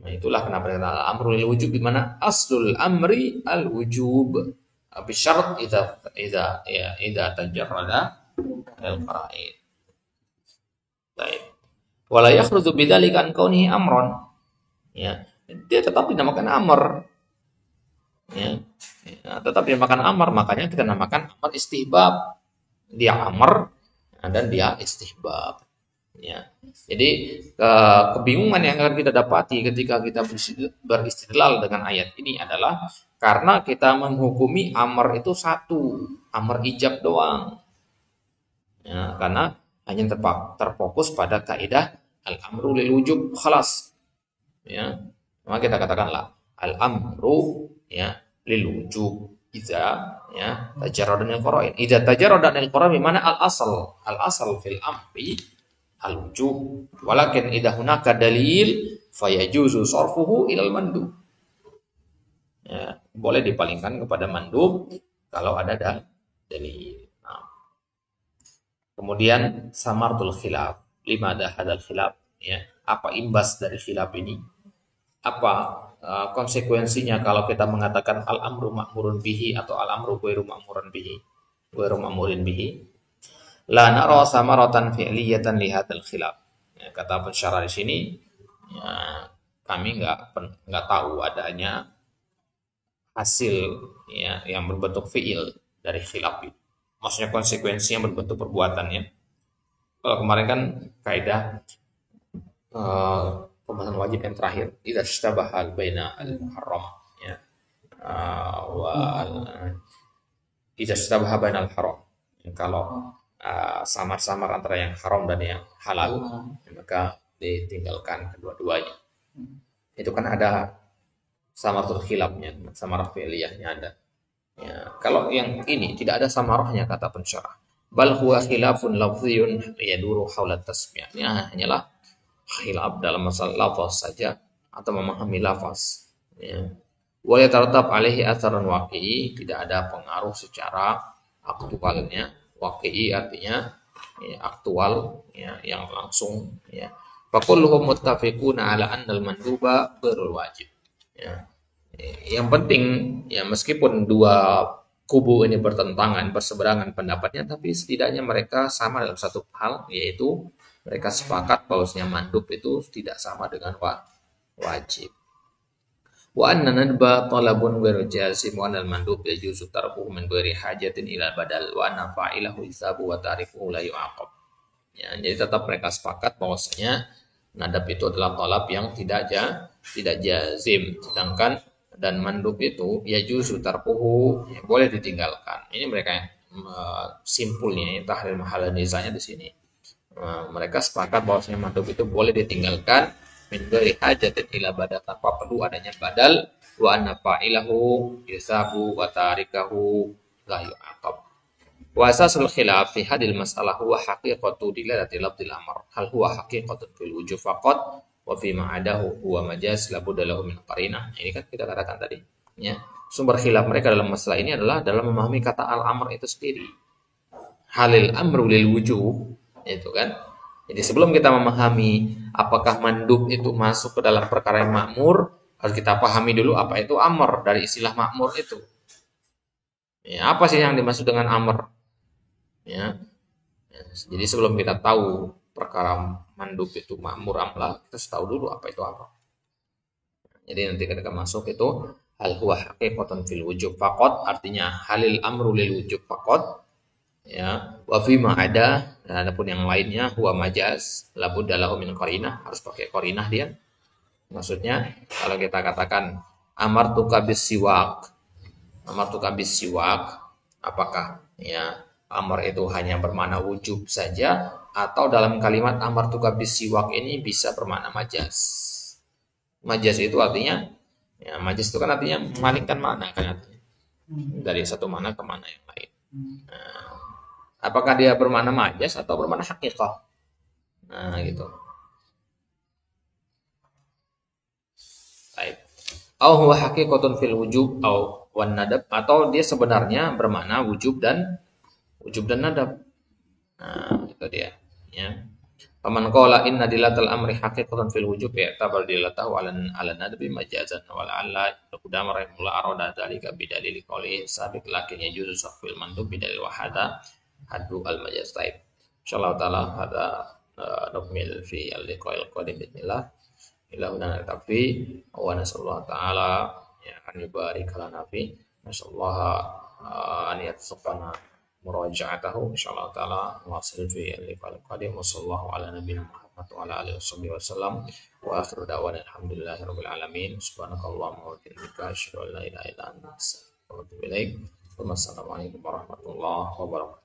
itulah kenapa kita amrul wujub, di mana aslul amri al wujub. Bi syarat idza tajarrada al qara'in. Baik. Wala yakhruju bidzalika an kaunihi amron. Ya, dia tetap dinamakan amr. Ya, tetap dinamakan amr, makanya kita namakan amr istihbab. Dia amr dan dia istihbab. Ya. Jadi kebingungan yang akan kita dapati ketika kita beristidlal dengan ayat ini adalah karena kita menghukumi amr itu satu, amr ijab doang. Ya, karena hanya terfokus pada kaidah al-amru lil wujub khalas. Ya. Maka kita katakanlah al-amru ya lil wujub idza ya tajarrada anil qara'in. Idza tajarrada anil qara'in mana al-asal fil amri al-wujub, walakin idza hunaka dalil fayajuzu sarfuhu ilal mandub. Ya, boleh dipalingkan kepada mandub kalau ada dalil. Nah. Kemudian samartul khilaf, limada hadzal khilaf, ya. Apa imbas dari khilaf ini? Apa konsekuensinya kalau kita mengatakan al-amru ma'murun bihi atau al-amru ghairu ma'murin bihi? La nara samaratan fi'liyatan li hadzal khilaf. Ya, kata pensyarah di sini, ya, kami enggak tahu adanya hasil ya yang berbentuk fi'il dari khilaf itu. Maksudnya konsekuensinya berbentuk perbuatan ya. Kalau kemarin kan kaidah pembahasan wajib yang terakhir, idza istabahal baina al-muharram ya. Idza istabaha bainal haram. Kalau samar-samar antara yang haram dan yang halal, maka ditinggalkan kedua-duanya. Itu kan ada samaratul khilafnya, samarah fi'liyahnya ada. Ya, kalau yang ini tidak ada samarahnya kata pensyarah. Bal huwa khilafun lafziyun yaduru haula tasmiyah. Ini hanyalah khilaf dalam masalah lafaz saja atau memahami lafaz. Ya. Wa yatarattab alaihi atharun waqi'i, tidak ada pengaruh secara aktualnya. Waqi'i artinya ya, aktual ya, yang langsung ya. Faqulluhum muttafiquna ala annal manduba ghairul wajib. Ya. Yang penting ya meskipun dua kubu ini bertentangan, berseberangan pendapatnya, tapi setidaknya mereka sama dalam satu hal, yaitu mereka sepakat bahwasanya mandub itu tidak sama dengan wajib. Wa anna nadba talabun ghairu jazim wa anal mandub yajuzu tarkuhu min ghairi hajatin ila badal wa anna fa'ilahu hisabu wa tarifuhu la yu'aqab. Ya, jadi tetap mereka sepakat bahwasanya nadab itu adalah talab yang tidak jazim, sedangkan dan mandub itu yajuzu tarkuhu ya, boleh ditinggalkan. Ini mereka yang simpulnya tahlil mahal nizanya di sini. Mereka sepakat bahwasanya mandub itu boleh ditinggalkan min ghairi hajatin ila badal, tanpa perlu adanya badal, wa anna fa'ilahu yusabu wa tarikahu la yu'aqab. Wa asasul khilaf fi hadil mas'alah huwa haqiqatu dilalati lafzil amr. Hal huwa haqiqatun fil wujub faqat wa fi ma'adahu huwa majaz la budda lahu min qarinah. Ini kan kita katakan tadi. Ya, sumber khilaf mereka dalam masalah ini adalah dalam memahami kata al-amr itu sendiri. Halil amru lil wujub, itu kan. Jadi sebelum kita memahami apakah mandub itu masuk ke dalam perkara yang makmur, harus kita pahami dulu apa itu amr dari istilah makmur itu. Ya, apa sih yang dimaksud dengan amr? Ya. Ya, jadi sebelum kita tahu perkara mandub itu makmur amla, kita harus tahu dulu apa itu amr. Jadi nanti ketika masuk itu hal huwa haqiqatan fil wujub faqat, artinya halil amru lil wujub faqat. Ya, wa fi ma ada, dan adapun yang lainnya huwa majaz la budda lahu min qarinah, harus pakai qarinah dia. Maksudnya kalau kita katakan amartuka bis siwak, amartuka bis siwak, apakah ya amar itu hanya bermakna wujub saja atau dalam kalimat amartuka bis siwak ini bisa bermakna majaz. Majaz itu artinya ya, majaz itu kan artinya memalingkan makna kan artinya. Dari satu makna ke makna yang lain. Nah, apakah dia bermakna majaz atau bermakna hakikah? Nah, gitu. Baik. Au huwa haqiqatun fil wujub au wan nadab, atau dia sebenarnya bermakna wujub dan nadab. Nah, itu dia. Ya. Faman qala inna dilatal amri haqiqatan fil wujub ya tabar dilatahu ala nadbi majazan wa la'alla qudam rahimullah arada dzalika bidalil qawli sabiq lakin yajuzu safil mandub bidalil wahada hadu al majaz taib. Insyaallah taala hada nukmil fi al-liqa'il qadim bismillah. Ilahuna takfi wa nasallahu taala ya an yubarik lana fi nasallahu an yatsaqana muraja'atahu insyaallah taala wasil fi al-liqa'il qadim wa sallallahu ala nabiyina Muhammad wa ala alihi wasallam wa akhiru da'wana alhamdulillahi rabbil alamin subhanakallahumma wa bihamdika asyhadu an la ilaha illa anta astaghfiruka wa atubu ilaik. Wassalamualaikum warahmatullahi wabarakatuh.